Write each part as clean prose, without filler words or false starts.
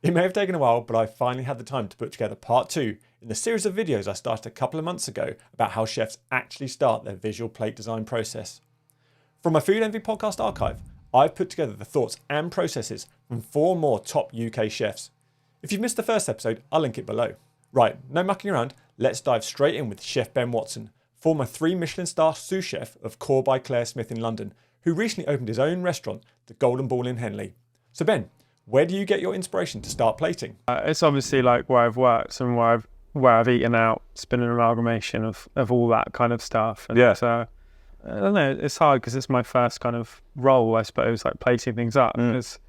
It may have taken a while, but I finally had the time to put together part 2 in the series of videos I started a couple of months ago about how chefs actually start their visual plate design process. From my Food Envy podcast archive, I've put together the thoughts and processes from 4 more top UK chefs. If you've missed the first episode, I'll link it below. Right, no mucking around, let's dive straight in with Chef Ben Watson, former 3 Michelin star sous chef of Core by Claire Smith in London, who recently opened his own restaurant, the Golden Ball in Henley. So Ben, where do you get your inspiration to start plating? It's obviously like where I've worked and where I've eaten out. It's been an amalgamation of all that kind of stuff. And I don't know, it's hard because it's my first kind of role, I suppose, like plating things up. Because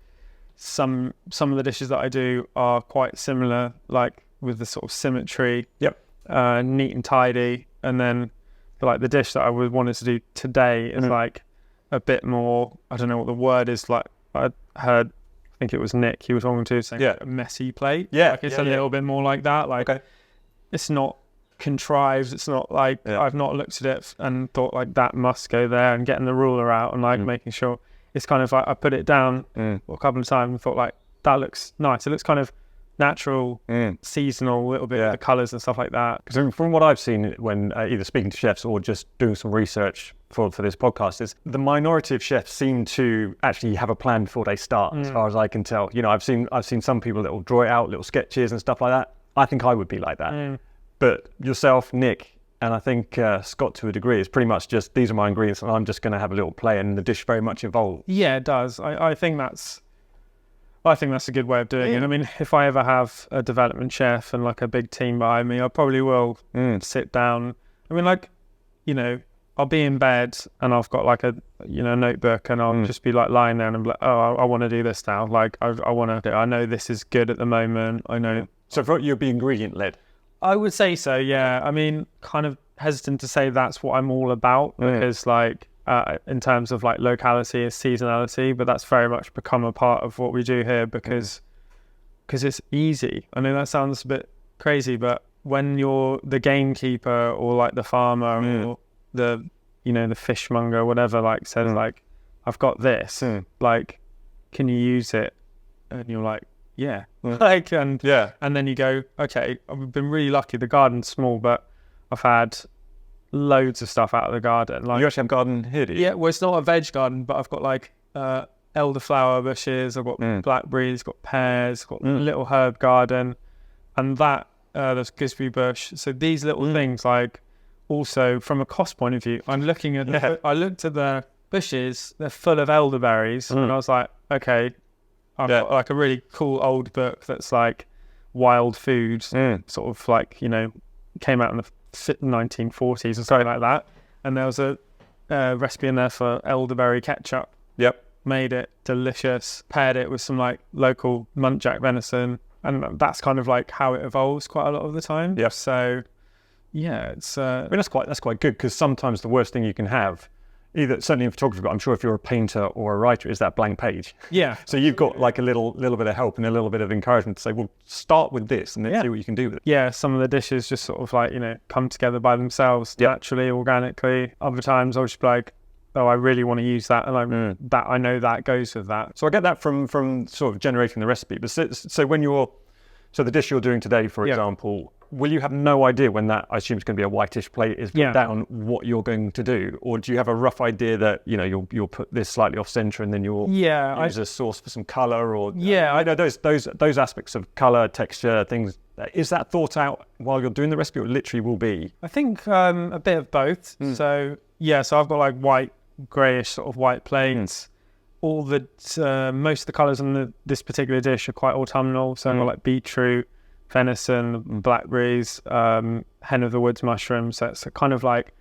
some of the dishes that I do are quite similar, like with the sort of symmetry, neat and tidy. And then like the dish that I wanted to do today is like a bit more, I don't know what the word is, like I heard, I think it was Nick he was talking to, saying a messy plate. It's a little bit more like that. Like it's not contrived. It's not like I've not looked at it and thought like that must go there, and getting the ruler out and like making sure it's kind of like I put it down a couple of times and thought like that looks nice. It looks kind of natural, seasonal, a little bit of the colours and stuff like that. Because from what I've seen when either speaking to chefs or just doing some research for this podcast, is the minority of chefs seem to actually have a plan before they start, as far as I can tell. You know, I've seen some people that will draw it out, little sketches and stuff like that. I think I would be like that. But yourself, Nick, and I think Scott to a degree, is pretty much just, these are my ingredients and I'm just going to have a little play, and the dish very much evolves. Yeah, it does. I think that's a good way of doing it. I mean, if I ever have a development chef and like a big team behind me, I probably will sit down. I mean, like, you know, I'll be in bed and I've got like a notebook, and I'll just be like lying there and I'm like, oh, I want to do this now. Like I know this is good at the moment. I know. So for you'll be ingredient led. I would say so. Yeah. I mean, kind of hesitant to say that's what I'm all about, because like in terms of like locality is seasonality, but that's very much become a part of what we do here because it's easy. I know that sounds a bit crazy, but when you're the gamekeeper or like the farmer or the fishmonger or whatever, like says like, I've got this, like, can you use it? And you're like, and then you go, okay, I've been really lucky. The garden's small, but I've had loads of stuff out of the garden. Like, you actually have a garden here, do you? Yeah, well, it's not a veg garden, but I've got like elderflower bushes, I've got blackberries, got pears, got a little herb garden, and that there's gooseberry bush. So these little things, like, also from a cost point of view, I'm looking at I looked at the bushes, they're full of elderberries, and I was like, okay, I've got like a really cool old book that's like wild foods, sort of like, came out in the 1940s or something like that, and there was a recipe in there for elderberry ketchup. Made it delicious, paired it with some like local muntjac venison, and that's kind of like how it evolves quite a lot of the time. So it's I mean, that's quite good, because sometimes the worst thing you can have, either certainly in photography, but I'm sure if you're a painter or a writer, is that blank page. So you've got like a little bit of help and a little bit of encouragement to say, well, start with this and then see what you can do with it. Some of the dishes just sort of like, come together by themselves naturally, organically. Other times I'll just be like, oh, I really want to use that, and that I know that goes with that. So I get that from sort of generating the recipe. But so when the dish you're doing today, for example, will you have no idea when that, I assume it's going to be a whitish plate, is put down, what you're going to do? Or do you have a rough idea that, you'll put this slightly off center and then you'll use a sauce for some color? Or I know those aspects of color, texture, things. Is that thought out while you're doing the recipe, or literally will be? I think a bit of both. So I've got like white, greyish sort of white plates. All the most of the colours in this particular dish are quite autumnal. So I've got like beetroot, venison, blackberries, hen of the woods mushrooms. So it's kind of like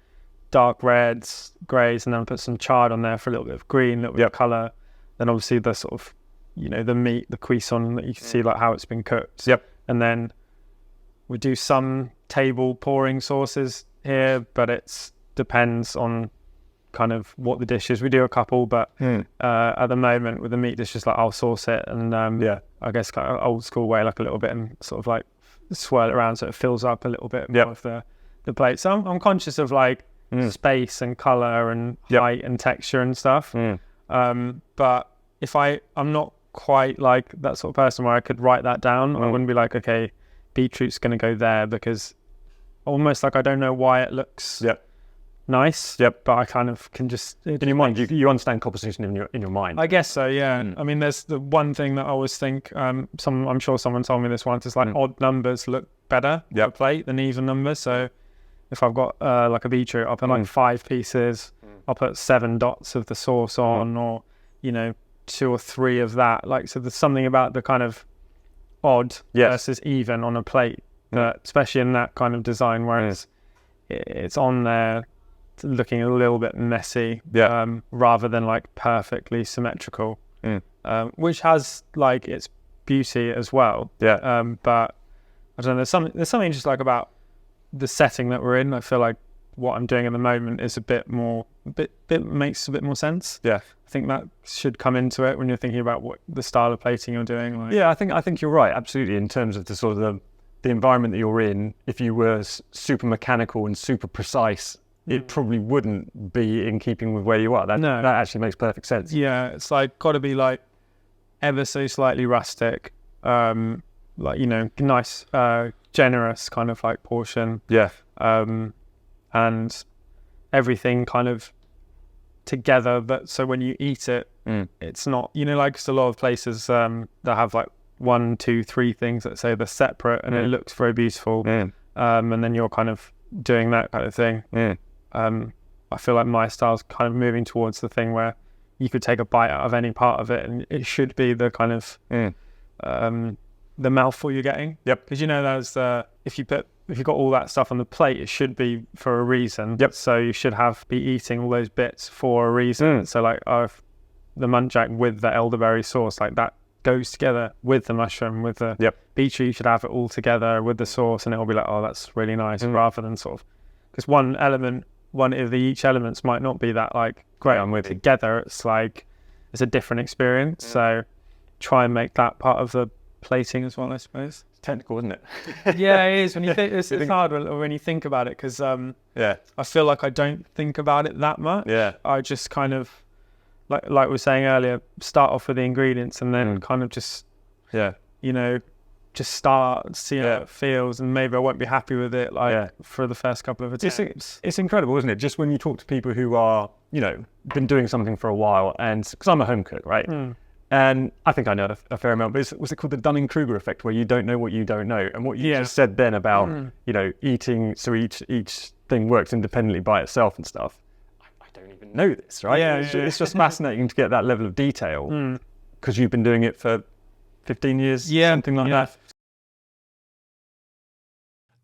dark reds, greys, and then put some chard on there for a little bit of green, a little bit of colour. Then obviously the sort of, the meat, the cuisine that you can see like how it's been cooked. And then we do some table pouring sauces here, but it depends on kind of what the dish is. We do a couple, but at the moment with the meat dish, just like I'll sauce it and I guess kind of old school way, like a little bit, and sort of like swirl it around so it fills up a little bit more of the plate. So I'm conscious of like space and color and height and texture and stuff. But if I'm not quite like that sort of person where I could write that down. I wouldn't be like, okay, beetroot's going to go there, because almost like I don't know why it looks nice. But I kind of can just in your mind. You understand composition in your mind. I guess so. Yeah. I mean, there's the one thing that I always think. I'm sure someone told me this once. Is like odd numbers look better on a plate than even numbers. So if I've got like a beetroot, I'll put like 5 pieces. I'll put 7 dots of the sauce on, or 2 or 3 of that. Like, so there's something about the kind of odd versus even on a plate, that, especially in that kind of design, where it's on there looking a little bit messy, rather than like perfectly symmetrical, which has like its beauty as well. But I don't know, there's something just like about the setting that we're in. I feel like what I'm doing at the moment is makes a bit more sense. I think that should come into it when you're thinking about what the style of plating you're doing. Like. I think you're right, absolutely, in terms of the sort of the environment that you're in. If you were super mechanical and super precise, it probably wouldn't be in keeping with where you are. That actually makes perfect sense. It's like got to be like ever so slightly rustic, like nice, generous kind of like portion. And everything kind of together, but so when you eat it, it's not, like just a lot of places that have like 1, 2, 3 things that say they're separate, and it looks very beautiful, and then you're kind of doing that kind of thing. I feel like my style's kind of moving towards the thing where you could take a bite out of any part of it, and it should be the kind of the mouthful you're getting. Because there's if you've got all that stuff on the plate, it should be for a reason. So you should be eating all those bits for a reason. So like the muntjac with the elderberry sauce, like that goes together with the mushroom, with the beetroot. You should have it all together with the sauce, and it'll be like, oh, that's really nice, rather than sort of, because one of each elements might not be that like great. I'm with together. It's like it's a different experience. So try and make that part of the plating as well, I suppose. It's technical, isn't it? It is. When you think it's hard when you think about it, because I feel like I don't think about it that much. I just kind of like we were saying earlier, start off with the ingredients, and then kind of just just start, see how it feels, and maybe I won't be happy with it for the first couple of attempts. It's incredible, isn't it? Just when you talk to people who are been doing something for a while, and because I'm a home cook, right? And I think I know a fair amount, but was it called the Dunning-Kruger effect, where you don't know what you don't know? And what you just said then about, eating, so each thing works independently by itself and stuff. I don't even know this, right? It's just fascinating to get that level of detail, because you've been doing it for 15 years, something like that.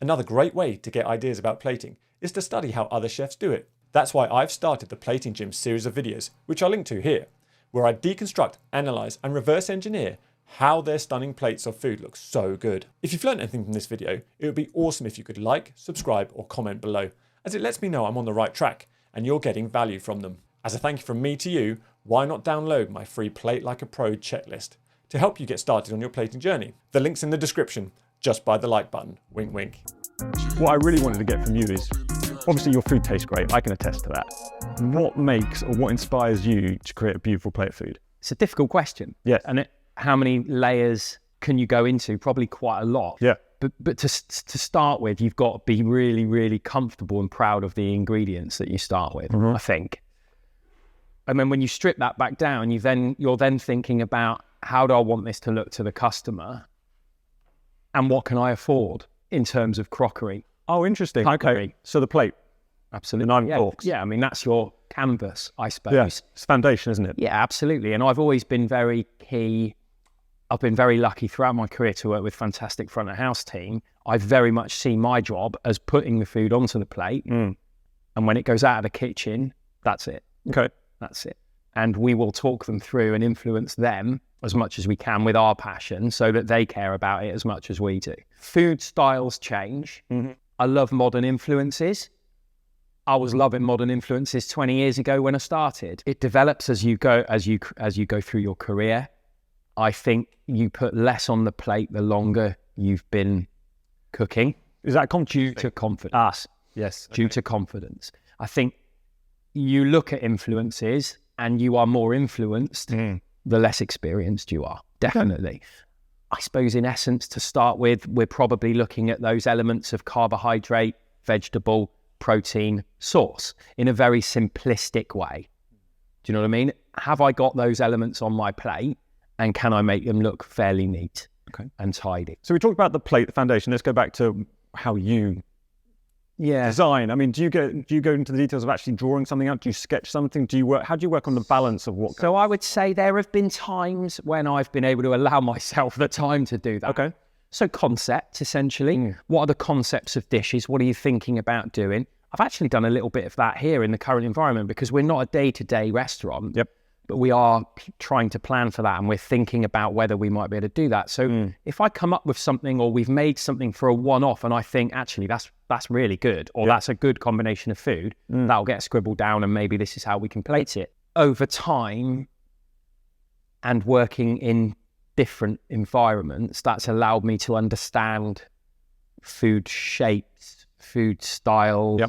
Another great way to get ideas about plating is to study how other chefs do it. That's why I've started the Plating Gym series of videos, which I'll link to here, where I deconstruct, analyse and reverse engineer how their stunning plates of food look so good. If you've learned anything from this video, it would be awesome if you could like, subscribe or comment below, as it lets me know I'm on the right track and you're getting value from them. As a thank you from me to you, why not download my free Plate Like a Pro checklist to help you get started on your plating journey? The link's in the description. Just by the like button. Wink, wink. What I really wanted to get from you is, obviously your food tastes great. I can attest to that. What makes or what inspires you to create a beautiful plate of food? It's a difficult question. Yes. And how many layers can you go into? Probably quite a lot. Yeah. But to start with, you've got to be really, really comfortable and proud of the ingredients that you start with, I think. And then when you strip that back down, you're then thinking about, how do I want this to look to the customer? And what can I afford in terms of crockery? Oh, interesting. Crockery. Okay. So the plate. Absolutely. The 9 forks. Yeah, I mean, that's your canvas, I suppose. Yes, it's foundation, isn't it? Yeah, absolutely. And I've always been very key. I've been very lucky throughout my career to work with fantastic front of house team. I very much see my job as putting the food onto the plate. And when it goes out of the kitchen, that's it. Okay. That's it. And we will talk them through and influence them as much as we can with our passion, so that they care about it as much as we do. Food styles change. I love modern influences. I was loving modern influences 20 years ago when I started. It develops as you go through your career. I think you put less on the plate the longer you've been cooking. Is that due to confidence? Yes. Due to confidence. I think you look at influences and you are more influenced the less experienced you are, definitely. I suppose in essence, to start with, we're probably looking at those elements of carbohydrate, vegetable, protein, sauce in a very simplistic way. Do you know what I mean? Have I got those elements on my plate, and can I make them look fairly neat and tidy? So we talked about the plate, the foundation. Let's go back to how you design. I mean, do you go into the details of actually drawing something out? Do you sketch something? How do you work on the balance of what? So I would say there have been times when I've been able to allow myself the time to do that. Okay. So concepts, essentially. What are the concepts of dishes? What are you thinking about doing? I've actually done a little bit of that here in the current environment, because we're not a day-to-day restaurant. Yep. But we are trying to plan for that, and we're thinking about whether we might be able to do that. So if I come up with something, or we've made something for a one-off, and I think actually that's really good, or that's a good combination of food, that'll get scribbled down, and maybe this is how we can plate it. Over time and working in different environments, that's allowed me to understand food shapes, food styles,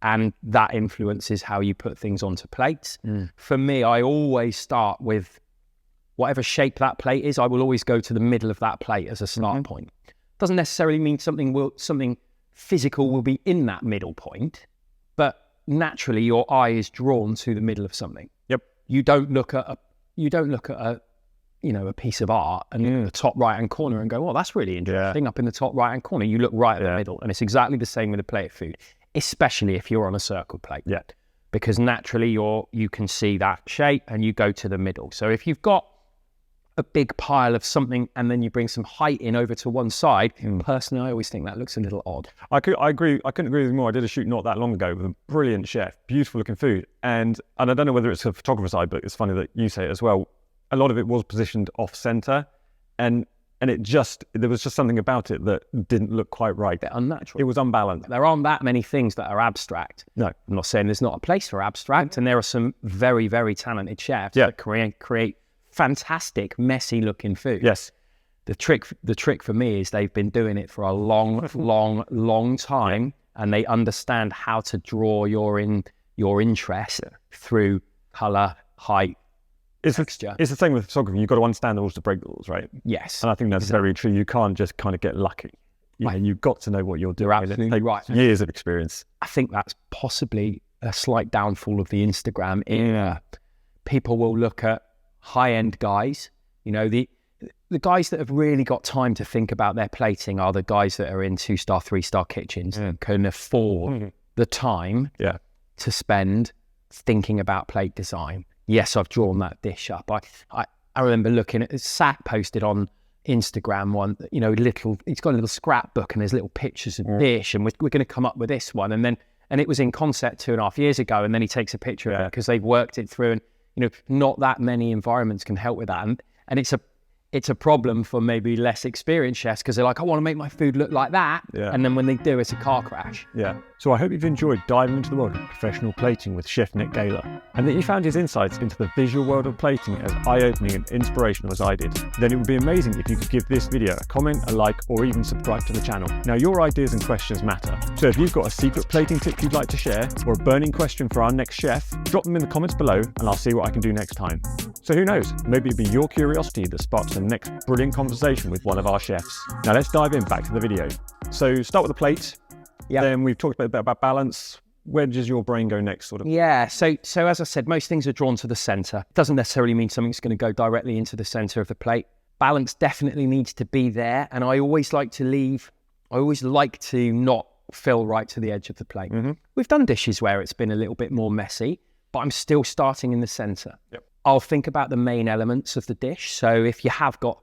and that influences how you put things onto plates. For me, I always start with whatever shape that plate is. I will always go to the middle of that plate as a start point. Doesn't necessarily mean something physical will be in that middle point, but naturally your eye is drawn to the middle of something. Yep. You don't look at a piece of art and the top right hand corner and go, well, that's really interesting. Up in the top right hand corner, you look right at the middle. And it's exactly the same with a plate of food, especially if you're on a circle plate. Yeah. Because naturally you can see that shape and you go to the middle. So if you've got a big pile of something and then you bring some height in over to one side, personally, I always think that looks a little odd. I agree. I couldn't agree with you more. I did a shoot not that long ago with a brilliant chef, beautiful looking food. And I don't know whether it's a photographer side, but it's funny that you say it as well. A lot of it was positioned off center, and there was just something about it that didn't look quite right. They're unnatural. It was unbalanced. There aren't that many things that are abstract. No. I'm not saying there's not a place for abstract, and there are some very, very talented chefs that create fantastic, messy looking food. Yes. The trick for me is they've been doing it for a long time, and they understand how to draw your interest through color, height, texture. It's the same with photography. You've got to understand the rules to break the rules, right? Yes. And I think that's very true. You can't just kind of get lucky. You've got to know what you're doing. You're absolutely right. Years of experience. I think that's possibly a slight downfall of the Instagram era. People will look at high-end guys. The guys that have really got time to think about their plating are the guys that are in 2-star, 3-star kitchens and can afford the time to spend thinking about plate design. Yes, I've drawn that dish up. I remember looking at Sack posted on Instagram one, he's got a little scrapbook and there's little pictures of dish, and we're going to come up with this one. And it was in concept 2.5 years ago, and then he takes a picture of it because they've worked it through, and not that many environments can help with that. And it's a problem for maybe less experienced chefs, because they're like, I want to make my food look like that. Yeah. And then when they do, it's a car crash. Yeah. So I hope you've enjoyed diving into the world of professional plating with Chef Nick Gaylor, and that you found his insights into the visual world of plating as eye-opening and inspirational as I did. Then it would be amazing if you could give this video a comment, a like, or even subscribe to the channel. Now, your ideas and questions matter. So if you've got a secret plating tip you'd like to share, or a burning question for our next chef, drop them in the comments below and I'll see what I can do next time. So who knows, maybe it'll be your curiosity that sparks the next brilliant conversation with one of our chefs. Now let's dive in back to the video. So start with the plate. Yeah. Then we've talked a bit about balance. Where does your brain go next, sort of? Yeah. So as I said, most things are drawn to the center. It doesn't necessarily mean something's going to go directly into the center of the plate. Balance definitely needs to be there. And I always like to not fill right to the edge of the plate. Mm-hmm. We've done dishes where it's been a little bit more messy, but I'm still starting in the center. Yep. I'll think about the main elements of the dish. So if you have got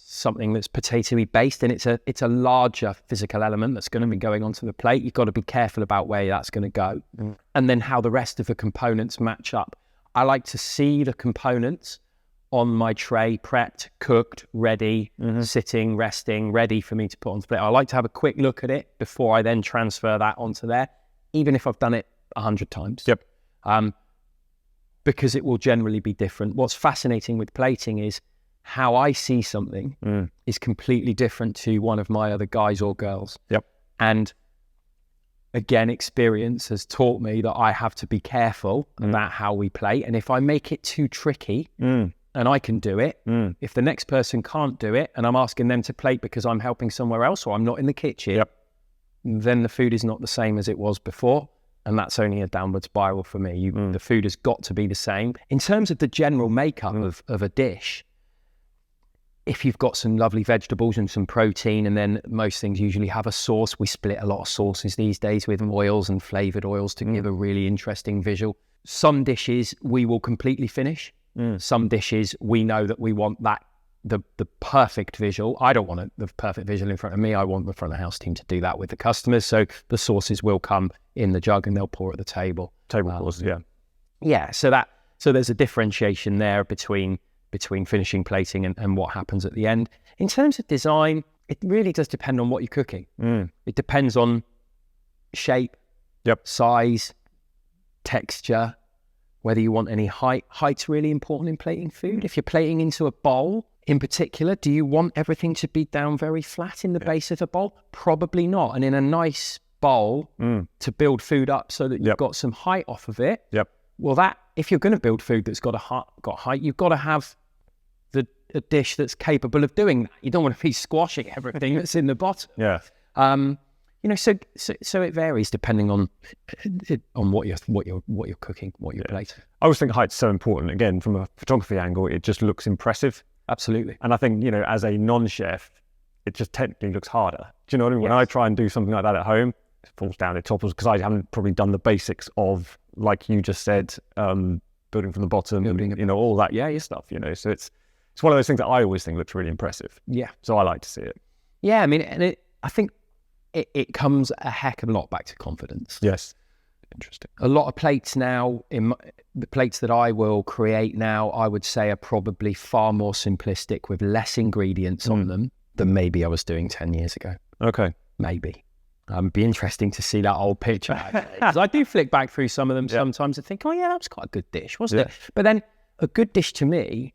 something that's potato-y based and it's a larger physical element that's going to be going onto the plate, you've got to be careful about where that's going to go. And then how the rest of the components match up. I like to see the components on my tray prepped, cooked, ready, sitting, resting, ready for me to put onto the plate. I like to have a quick look at it before I then transfer that onto there, even if I've done it 100 times. Yep. Because it will generally be different. What's fascinating with plating is how I see something is completely different to one of my other guys or girls. Yep. And again, experience has taught me that I have to be careful about how we plate. And if I make it too tricky and and I can do it. If the next person can't do it and I'm asking them to plate because I'm helping somewhere else or I'm not in the kitchen, then the food is not the same as it was before. And that's only a downward spiral for me. The food has got to be the same. In terms of the general makeup of a dish, if you've got some lovely vegetables and some protein, and then most things usually have a sauce. We split a lot of sauces these days with oils and flavoured oils to give a really interesting visual. Some dishes we will completely finish. Some dishes we know that we want the perfect visual. I don't want the perfect visual in front of me. I want the front of house team to do that with the customers. So the sauces will come in the jug and they'll pour at the table. Table pours, Yeah, so there's a differentiation there between finishing plating and what happens at the end. In terms of design, it really does depend on what you're cooking. It depends on shape, size, texture, whether you want any height. Height's really important in plating food. If you're plating into a bowl in particular, do you want everything to be down very flat in the base of the bowl? Probably not. And in a nice bowl to build food up so that you've got some height off of it. Well, if you're going to build food that's got height, you've got to have a dish that's capable of doing that. You don't want to be squashing everything that's in the bottom. So it varies depending on what you're cooking, what you're plating. I always think height's so important. Again, from a photography angle, it just looks impressive. Absolutely. And I think, as a non-chef, it just technically looks harder. Do you know what I mean? When I try and do something like that at home, it falls down, it topples, because I haven't probably done the basics of, like you just said, building from the bottom, all that stuff, So it's one of those things that I always think looks really impressive. Yeah. So I like to see it. Yeah, I mean, I think it comes a heck of a lot back to confidence. Yes. Interesting. A lot of plates now, the plates that I will create now, I would say are probably far more simplistic with less ingredients on them than maybe I was doing 10 years ago. Okay. Maybe. It'd be interesting to see that old picture. Because I do flick back through some of them sometimes and think, oh yeah, that was quite a good dish, wasn't it? But then a good dish to me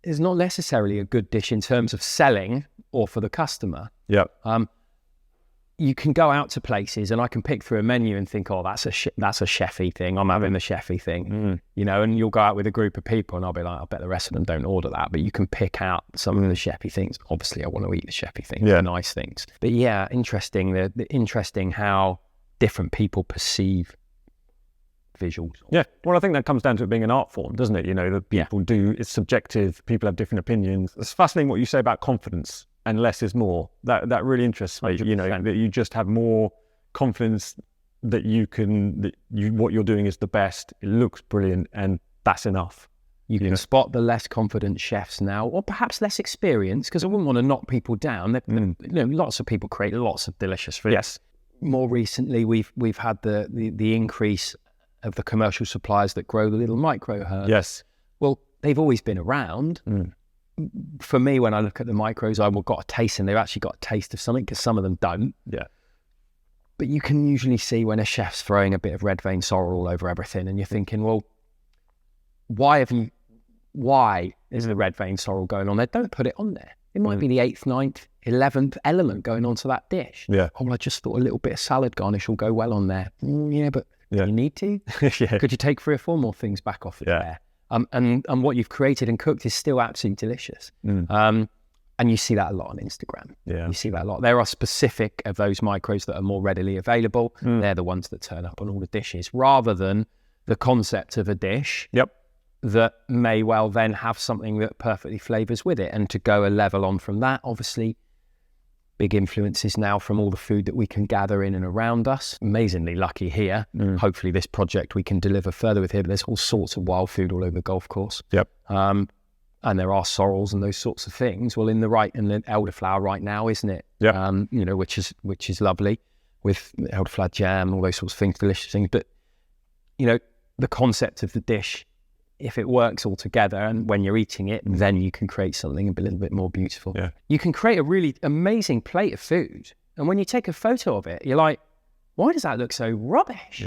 is not necessarily a good dish in terms of selling or for the customer. You can go out to places and I can pick through a menu and think, oh, that's a chefy thing. I'm having the chefy thing, and you'll go out with a group of people and I'll be like, I bet the rest of them don't order that. But you can pick out some of the chefy things. Obviously, I want to eat the chefy things, the nice things. But yeah, interesting. Interesting how different people perceive visuals. Yeah, well, I think that comes down to it being an art form, doesn't it? That people do, it's subjective. People have different opinions. It's fascinating what you say about confidence. And less is more. That really interests me. 100%. That you just have more confidence that what you're doing is the best. It looks brilliant, and that's enough. You can spot the less confident chefs now, or perhaps less experienced, because I wouldn't want to knock people down. Lots of people create lots of delicious food. Yes. More recently, we've had the increase of the commercial suppliers that grow the little micro herbs. Yes. Well, they've always been around. For me, when I look at the micros, I've got a taste, and they've actually got a taste of something, because some of them don't. Yeah. But you can usually see when a chef's throwing a bit of red vein sorrel all over everything, and you're thinking, well, why is the red vein sorrel going on there? Don't put it on there. It might be the 8th, 9th, 11th element going onto that dish. Yeah. Oh, well, I just thought a little bit of salad garnish will go well on there. But you need to? Could you take 3 or 4 more things back off it there? And what you've created and cooked is still absolutely delicious. And you see that a lot on Instagram. Yeah. You see that a lot. There are specific of those micros that are more readily available. They're the ones that turn up on all the dishes, rather than the concept of a dish that may well then have something that perfectly flavours with it. And to go a level on from that, obviously, big influences now from all the food that we can gather in and around us. Amazingly lucky here. Hopefully this project we can deliver further with here, but there's all sorts of wild food all over the golf course. And there are sorrels and those sorts of things. Well, in the elderflower right now, isn't it? Which is lovely, with elderflower jam, all those sorts of things, delicious things. But, the concept of the dish, if it works all together, and when you're eating it, then you can create something a little bit more beautiful. You can create a really amazing plate of food, and when you take a photo of it, you're like, why does that look so rubbish?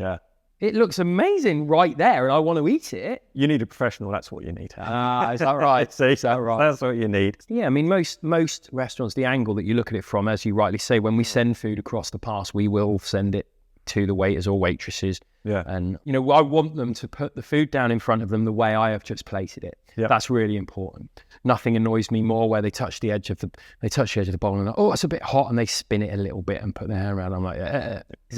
It looks amazing right there, and I want to eat it. You need a professional. That's what you need. Is that right? Is that right? That's what you need. Yeah, I mean, most restaurants, the angle that you look at it from, as you rightly say, when we send food across the pass, we will send it to the waiters or waitresses Yeah. And, you know, I want them to put the food down in front of them the way I have just plated it. Yeah. That's really important. Nothing annoys me more where they touch the edge of the bowl and, oh, it's a bit hot, and they spin it a little bit and put their hand around. I'm like,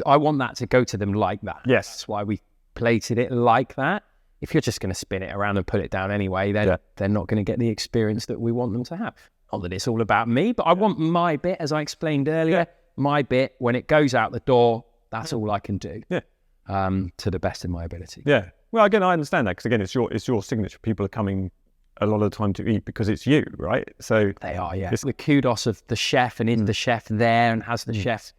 I want that to go to them like that. Yes. That's why we plated it like that. If you're just going to spin it around and put it down anyway, then they're not going to get the experience that we want them to have. Not that it's all about me, but I want my bit, as I explained earlier, my bit, when it goes out the door, that's all I can do. Yeah. To the best of my ability. Yeah. Well, again, I understand that, because again, it's your signature. People are coming a lot of the time to eat because it's you, right? So they are, yeah. It's the kudos of the chef, and is the chef there, and has the chef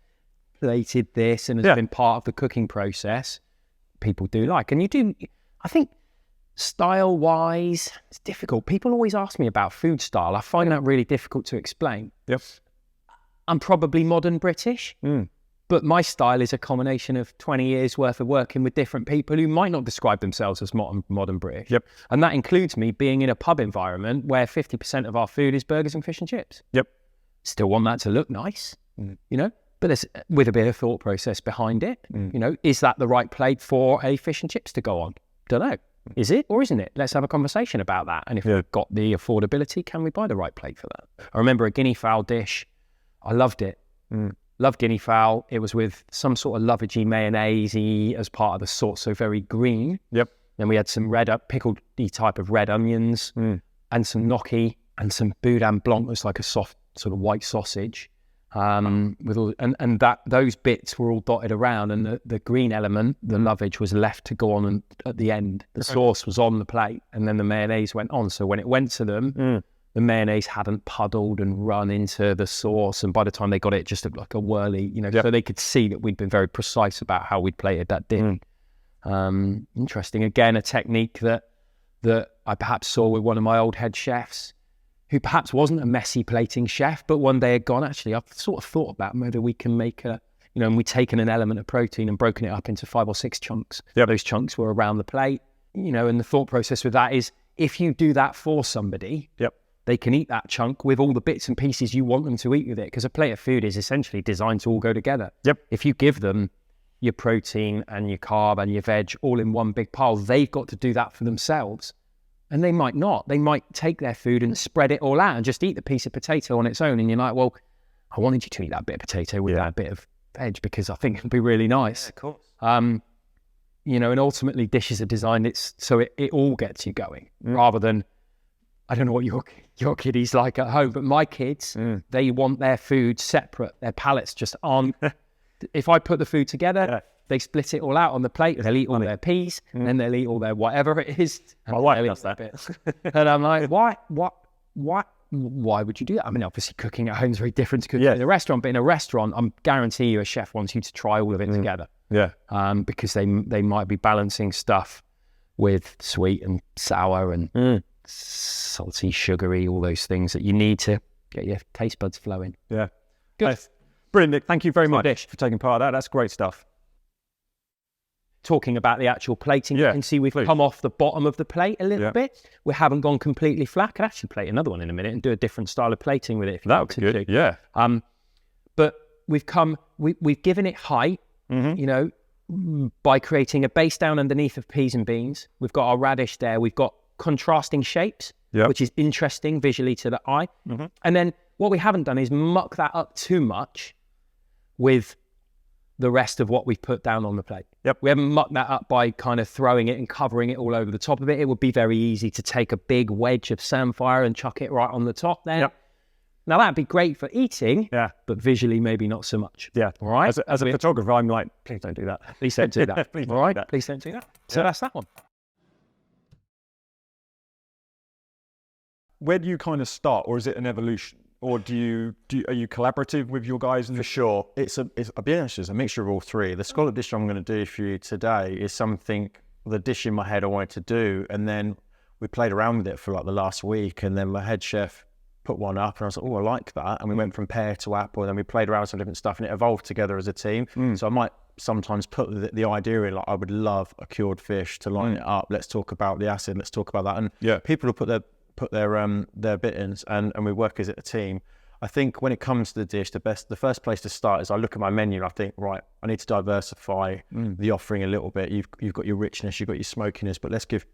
plated this and has been part of the cooking process. People do like, and you do. I think style-wise, it's difficult. People always ask me about food style. I find that really difficult to explain. Yep. I'm probably modern British, but my style is a combination of 20 years worth of working with different people who might not describe themselves as modern British. Yep. And that includes me being in a pub environment where 50% of our food is burgers and fish and chips. Yep. Still want that to look nice, you know, but there's with a bit of thought process behind it. You know, is that the right plate for a fish and chips to go on? Don't know. Is it or isn't it? Let's have a conversation about that. And if we've got the affordability, can we buy the right plate for that? I remember a guinea fowl dish. I loved it. Loved guinea fowl. It was with some sort of lovagey mayonnaise as part of the sauce, so very green. Yep. Then we had some pickled type of red onions and some gnocchi and some boudin blanc, that's like a soft sort of white sausage. With all and that those bits were all dotted around, and the green element, the lovage, was left to go on, and at the end the sauce was on the plate, and then the mayonnaise went on. So when it went to them, the mayonnaise hadn't puddled and run into the sauce, and by the time they got it, it just looked like a whirly, you know. So they could see that we'd been very precise about how we'd plated that dish. Interesting. Again, a technique that I perhaps saw with one of my old head chefs, who perhaps wasn't a messy plating chef, but one day had gone, actually, I've sort of thought about whether we can make and we'd taken an element of protein and broken it up into 5 or 6 chunks. Those chunks were around the plate, and the thought process with that is, if you do that for somebody, they can eat that chunk with all the bits and pieces you want them to eat with it, because a plate of food is essentially designed to all go together. If you give them your protein and your carb and your veg all in one big pile, they've got to do that for themselves. And they might not. They might take their food and spread it all out and just eat the piece of potato on its own. And you're like, well, I wanted you to eat that bit of potato with that bit of veg because I think it'll be really nice. Yeah, of course. And ultimately dishes are designed so it all gets you going, rather than, I don't know what your kiddies like at home, but my kids, they want their food separate. Their palates just aren't. If I put the food together, they split it all out on the plate. They'll eat all their peas, and then they'll eat all their whatever it is. My wife does that. And I'm like, why would you do that? I mean, obviously cooking at home is very different to cooking in a restaurant, but in a restaurant, I guarantee you a chef wants you to try all of it together. Yeah. Because they might be balancing stuff with sweet and sour and salty, sugary, all those things that you need to get your taste buds flowing. Yeah. Good. Nice. Brilliant, Nick. Thank you very much for taking part of that. That's great stuff. Talking about the actual plating, you can see we've come off the bottom of the plate a little bit. We haven't gone completely flat. Could actually plate another one in a minute and do a different style of plating with it. That would be good. Yeah. But we've given it height, by creating a base down underneath of peas and beans. We've got our radish there. We've got contrasting shapes, which is interesting visually to the eye. And then what we haven't done is muck that up too much with the rest of what we've put down on the plate. We haven't mucked that up by kind of throwing it and covering it all over the top of it. It would be very easy to take a big wedge of samphire and chuck it right on the top there. Now that'd be great for eating, but visually maybe not so much. Yeah. All right. As a photographer, I'm like, please don't do that. Please don't do that. Please all right. Please don't do that. So that's that one. Where do you kind of start, or is it an evolution? Or are you collaborative with your guys? For sure. I'll be honest, it's a mixture of all three. The scallop dish I'm going to do for you today is something, the dish in my head I wanted to do, and then we played around with it for like the last week, and then my head chef put one up, and I was like, oh, I like that. And we went from pear to apple, and then we played around with some different stuff, and it evolved together as a team. So I might sometimes put the idea in, like, I would love a cured fish to line it up. Let's talk about the acid, let's talk about that. And people will put their bit in, and we work as a team. I think when it comes to the dish, the first place to start is I look at my menu and I think, right, I need to diversify the offering a little bit. You've got your richness, you've got your smokiness, but let's give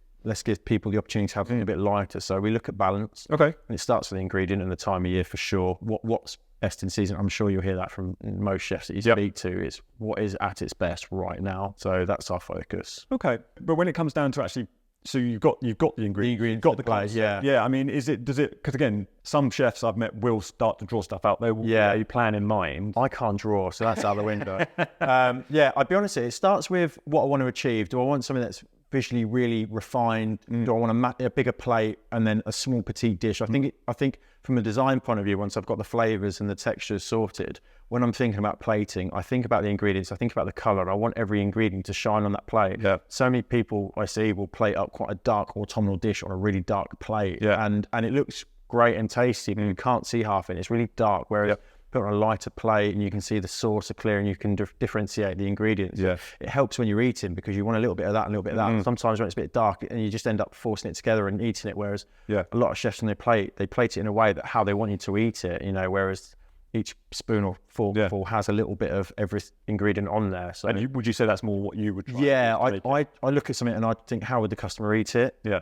people the opportunity to have something a bit lighter. So we look at balance. Okay. And it starts with the ingredient and the time of year for sure. What's best in season? I'm sure you'll hear that from most chefs that you speak to. Is what is at its best right now. So that's our focus. Okay. But when it comes down to actually, so you've got the ingredient, you've got the glaze. Yeah. I mean, does it, because again, some chefs I've met will start to draw stuff out. They will have a plan in mind. I can't draw, so that's out the window. I'd be honest, it starts with what I want to achieve. Do I want something that's visually really refined? Do I want a bigger plate and then a small petite dish? I think from a design point of view, once I've got the flavors and the textures sorted, when I'm thinking about plating, I think about the ingredients, I think about the color. I want every ingredient to shine on that plate. Yeah. So many people I see will plate up quite a dark autumnal dish on a really dark plate. Yeah. And it looks great and tasty, but you can't see half it. It's really dark, whereas put on a lighter plate and you can see the sauce are clear and you can differentiate the ingredients. Yeah. It helps when you're eating because you want a little bit of that and a little bit of that. Sometimes when it's a bit dark and you just end up forcing it together and eating it, whereas a lot of chefs on their plate, they plate it in a way that how they want you to eat it, whereas each spoon or fork has a little bit of every ingredient on there. So, and would you say that's more what you would try? Yeah, I look at something and I think, how would the customer eat it? Yeah.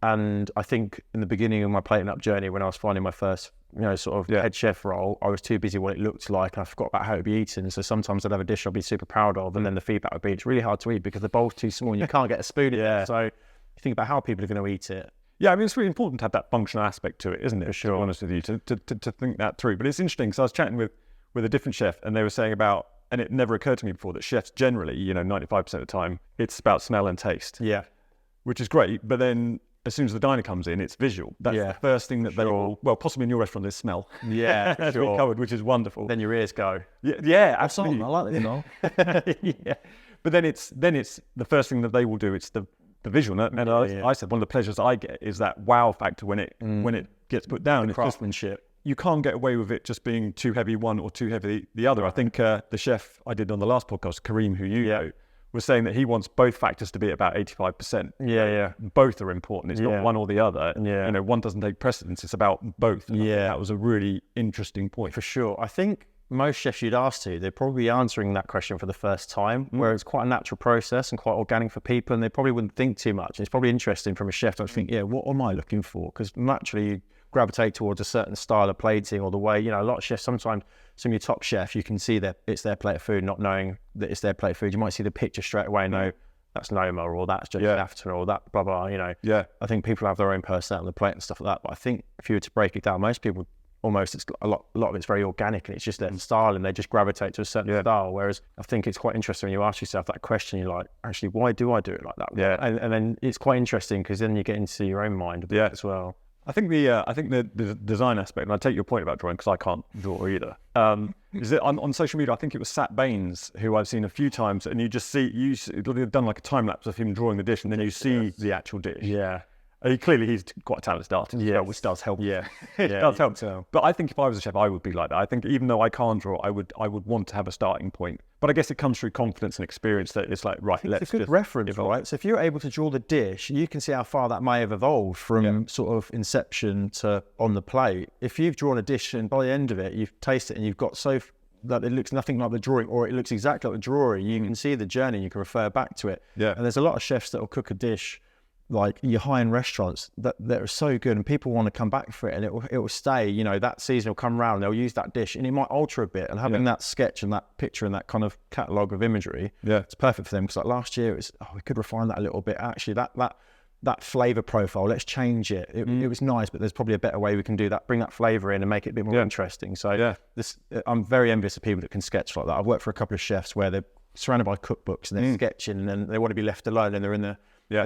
And I think in the beginning of my plating up journey, when I was finding my first, head chef role, I was too busy what it looked like. I forgot about how it'd be eaten. So sometimes I'd have a dish I'd be super proud of, and then the feedback would be, it's really hard to eat because the bowl's too small and you can't get a spoon in it. So you think about how people are going to eat it. Yeah, I mean, it's really important to have that functional aspect to it, isn't it? For sure. To be honest with you, to think that through. But it's interesting, because I was chatting with a different chef, and they were saying about, and it never occurred to me before, that chefs generally, 95% of the time, it's about smell and taste. Yeah. Which is great, but then as soon as the diner comes in, it's visual. That's the first thing that they all, well, possibly in your restaurant, there's smell. Yeah, as we covered, which is wonderful. Then your ears go. Yeah, absolutely. I like that, Yeah. But then it's the first thing that they will do. It's the visual. And I said one of the pleasures I get is that wow factor when it gets put down. The craftsmanship. You can't get away with it just being too heavy one or too heavy the other. I think the chef I did on the last podcast, Kareem, who you know, was saying that he wants both factors to be at about 85%. Yeah. Both are important. It's not one or the other. Yeah. One doesn't take precedence. It's about both. And that was a really interesting point. For sure. I think most chefs you'd ask to, they're probably answering that question for the first time, where it's quite a natural process and quite organic for people, and they probably wouldn't think too much. It's probably interesting from a chef to think, what am I looking for? Because naturally you gravitate towards a certain style of plating, or the way, a lot of chefs, sometimes some of your top chefs, you can see that it's their plate of food, not knowing that it's their plate of food. You might see the picture straight away and know that's Noma, or that's Judge After, or that blah, blah, I think people have their own personality on the plate and stuff like that. But I think if you were to break it down, most people, almost, it's a lot of it's very organic and it's just their style, and they just gravitate to a certain style. Whereas I think it's quite interesting when you ask yourself that question, you're like, actually, why do I do it like that? Yeah. And then it's quite interesting because then you get into your own mind a bit as well. I think the design aspect, and I take your point about drawing because I can't draw either. Is it on social media? I think it was Sat Baines, who I've seen a few times, and you just see they've done like a time lapse of him drawing the dish, and then you see the actual dish. Yeah. Clearly, he's quite a talented artist, which does help. Yeah, it does help. So. But I think if I was a chef, I would be like that. I think even though I can't draw, I would want to have a starting point. But I guess it comes through confidence and experience that it's like, right, let's it's a good reference, right? So if you're able to draw the dish, you can see how far that may have evolved from sort of inception to on the plate. If you've drawn a dish and by the end of it, you've tasted it and you've got that it looks nothing like the drawing, or it looks exactly like the drawing, you can see the journey, you can refer back to it. Yeah. And there's a lot of chefs that will cook a dish like your high-end restaurants that are so good and people want to come back for it, and it will stay, that season will come around, they'll use that dish and it might alter a bit, and having that sketch and that picture and that kind of catalogue of imagery, it's perfect for them. Because like last year it was, we could refine that a little bit, actually that flavour profile, let's change it. It was nice, but there's probably a better way we can do that, bring that flavour in and make it a bit more interesting. So I'm very envious of people that can sketch like that. I've worked for a couple of chefs where they're surrounded by cookbooks and they're sketching, and then they want to be left alone and they're in the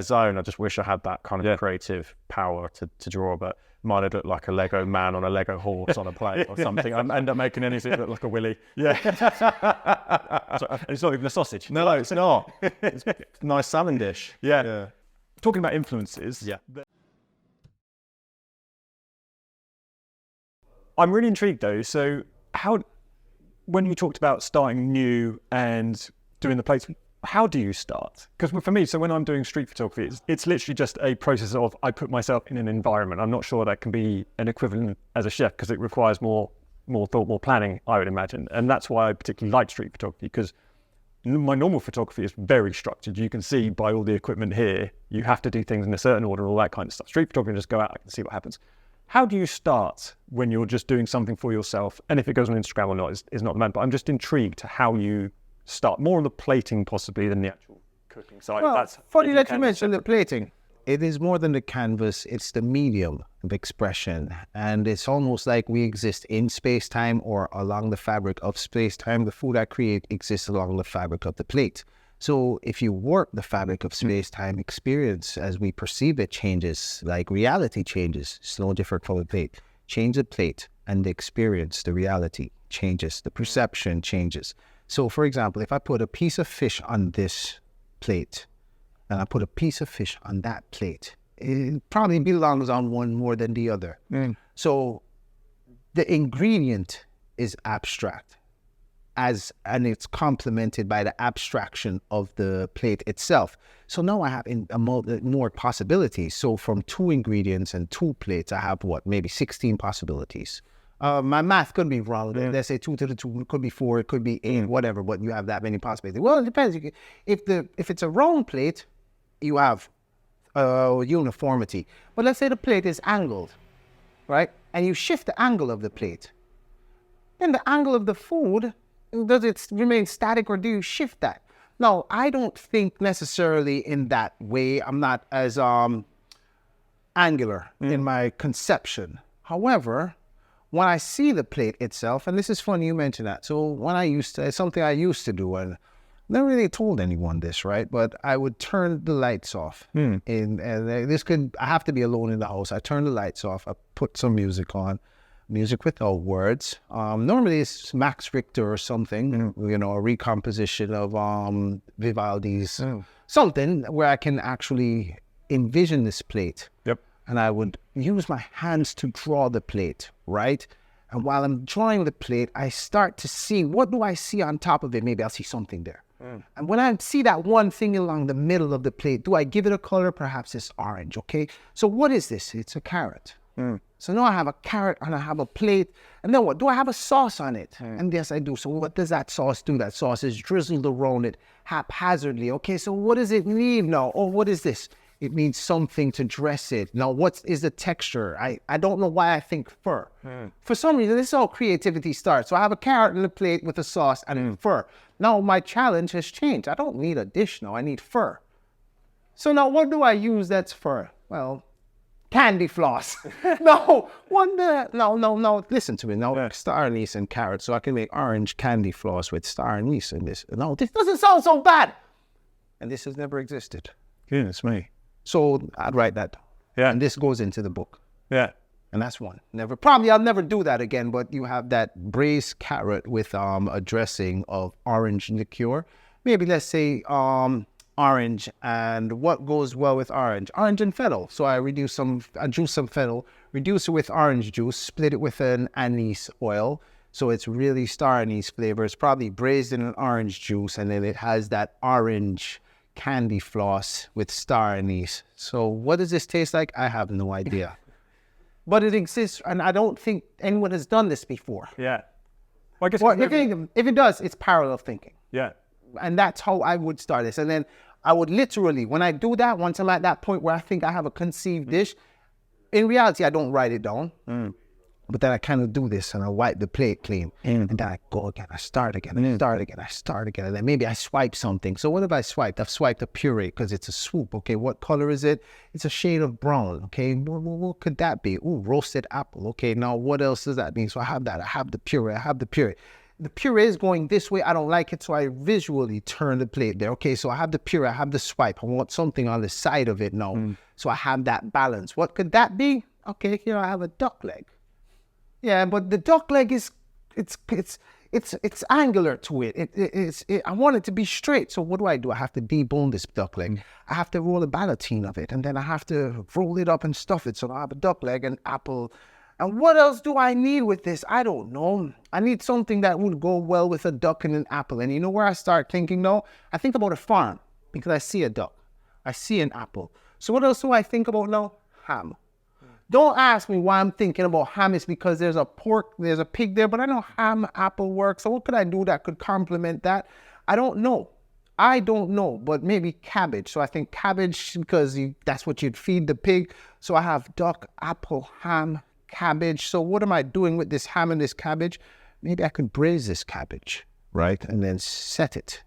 zone. I just wish I had that kind of creative power to draw, but mine would look like a Lego man on a Lego horse on a plate or something. I end up making anything look like a willy. Yeah. And it's not even a sausage. No, it's not. It's a nice salmon dish. Yeah. Talking about influences. Yeah. I'm really intrigued though. So when you talked about starting new and doing the plates, how do you start? Because for me, so when I'm doing street photography, it's literally just a process of I put myself in an environment. I'm not sure that can be an equivalent as a chef because it requires more thought, more planning, I would imagine. And that's why I particularly like street photography, because my normal photography is very structured. You can see by all the equipment here, you have to do things in a certain order, all that kind of stuff. Street photography, just go out and see what happens. How do you start when you're just doing something for yourself? And if it goes on Instagram or not is not the matter, but I'm just intrigued to how you start. More on the plating possibly than the actual cooking side. Well, That's funny that you mentioned the plating. It is more than the canvas, it's the medium of expression. And it's almost like we exist in space-time or along the fabric of space-time. The food I create exists along the fabric of the plate. So if you work the fabric of space-time, experience as we perceive it changes, like reality changes. It's no different from a plate. Change the plate and the experience, the reality changes, the perception changes. So for example, if I put a piece of fish on this plate, and I put a piece of fish on that plate, it probably belongs on one more than the other. So the ingredient is abstract, and it's complemented by the abstraction of the plate itself. So now I have more possibilities. So from 2 ingredients and 2 plates, I have maybe 16 possibilities. My math could be wrong. Let's say 2 to the 2, it could be 4, it could be 8, whatever, but you have that many possibilities. Well, it depends. If it's a round plate, you have uniformity. But let's say the plate is angled, right? And you shift the angle of the plate. Then the angle of the food, does it remain static or do you shift that? No, I don't think necessarily in that way. I'm not as angular in my conception. However, when I see the plate itself, and this is funny you mentioned that. So it's something I used to do, and never really told anyone this, right? But I would turn the lights off. I have to be alone in the house. I turn the lights off. I put some music on, music without words. Normally it's Max Richter or something, a recomposition of Vivaldi's something where I can actually envision this plate. Yep. And I would use my hands to draw the plate, right? And while I'm drawing the plate, I start to see, what do I see on top of it? Maybe I'll see something there. And when I see that one thing along the middle of the plate, do I give it a color? Perhaps it's orange, okay? So what is this? It's a carrot. So now I have a carrot and I have a plate. And then what? Do I have a sauce on it? And yes, I do. So what does that sauce do? That sauce is drizzled around it haphazardly. Okay, so what does it mean now? Oh, what is this? It means something to dress it. Now, what is the texture? I don't know why I think fur. For some reason, this is how creativity starts. So I have a carrot in a plate with a sauce and fur. Now, my challenge has changed. I don't need a dish now. I need fur. So now, what do I use that's fur? Well, candy floss. No, listen to me. Now, star anise and carrot. So I can make orange candy floss with star anise in this. No, this doesn't sound so bad. And this has never existed. Goodness me. So I'd write that. Yeah. And this goes into the book. Yeah. And that's one. I'll never do that again, but you have that braised carrot with a dressing of orange liqueur. Maybe let's say orange, and what goes well with orange? Orange and fennel. So I juice some fennel, reduce it with orange juice, split it with an anise oil. So it's really star anise flavor. It's probably braised in an orange juice, and then it has that orange candy floss with star anise. So what does this taste like? I have no idea. But it exists, and I don't think anyone has done this before. Yeah. Well, I guess if it does, it's parallel thinking. Yeah. And that's how I would start this. And then I would literally, when I do that, once I'm at that point where I think I have a conceived dish, in reality, I don't write it down. But then I kind of do this and I wipe the plate clean. And then I go again, I start again, and I start again. And then maybe I swipe something. So what have I swiped? I've swiped a puree because it's a swoop. Okay, what color is it? It's a shade of brown. Okay, what could that be? Ooh, roasted apple. Okay, now what else does that mean? So I have that. I have the puree. The puree is going this way. I don't like it, so I visually turn the plate there. Okay, so I have the puree. I have the swipe. I want something on the side of it now. So I have that balance. What could that be? Okay, here I have a duck leg. Yeah, but the duck leg is it's angular to it. I want it to be straight. So what do? I have to debone this duck leg. I have to roll a ballotine of it, and then I have to roll it up and stuff it. So I have a duck leg, an apple, And what else do I need with this? I don't know. I need something that would go well with a duck and an apple. And you know where I start thinking now? I think about a farm because I see a duck. I see an apple. So what else do I think about now? Ham. Don't ask me why I'm thinking about ham. It's because there's a pig there, but I know ham, apple works. So what could I do that could complement that? I don't know, but maybe cabbage. So I think cabbage because that's what you'd feed the pig. So I have duck, apple, ham, cabbage. So what am I doing with this ham and this cabbage? Maybe I could braise this cabbage, right? And then set it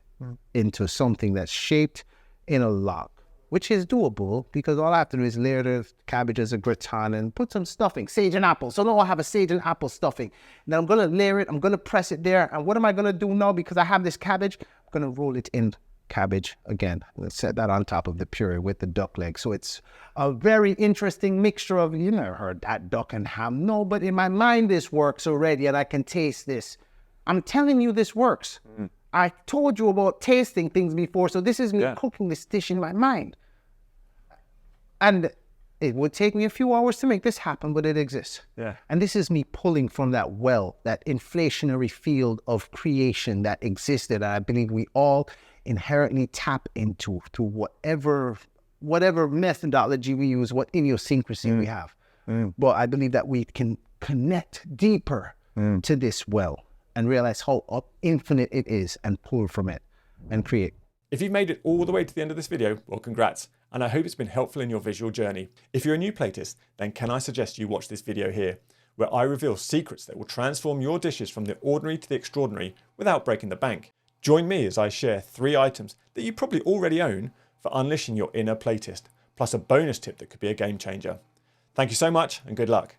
into something that's shaped in a log, which is doable because all I have to do is layer the cabbage as a gratin and put some stuffing, sage and apple. So now I have a sage and apple stuffing. Then I'm going to layer it. I'm going to press it there. And what am I going to do now? Because I have this cabbage, I'm going to roll it in cabbage again. Let's set that on top of the puree with the duck leg. So it's a very interesting mixture of, you never heard that duck and ham. No, but in my mind, this works already and I can taste this. I'm telling you this works. I told you about tasting things before, so this is me cooking this dish in my mind. And it would take me a few hours to make this happen, but it exists. Yeah. And this is me pulling from that well, that inflationary field of creation that existed. I believe we all inherently tap into whatever methodology we use, what idiosyncrasy we have. But I believe that we can connect deeper to this well and realize how infinite it is and pull from it and create. If you've made it all the way to the end of this video, well, congrats. And I hope it's been helpful in your visual journey. If you're a new Plateist, then can I suggest you watch this video here, where I reveal secrets that will transform your dishes from the ordinary to the extraordinary without breaking the bank. Join me as I share 3 items that you probably already own for unleashing your inner Plateist, plus a bonus tip that could be a game changer. Thank you so much and good luck.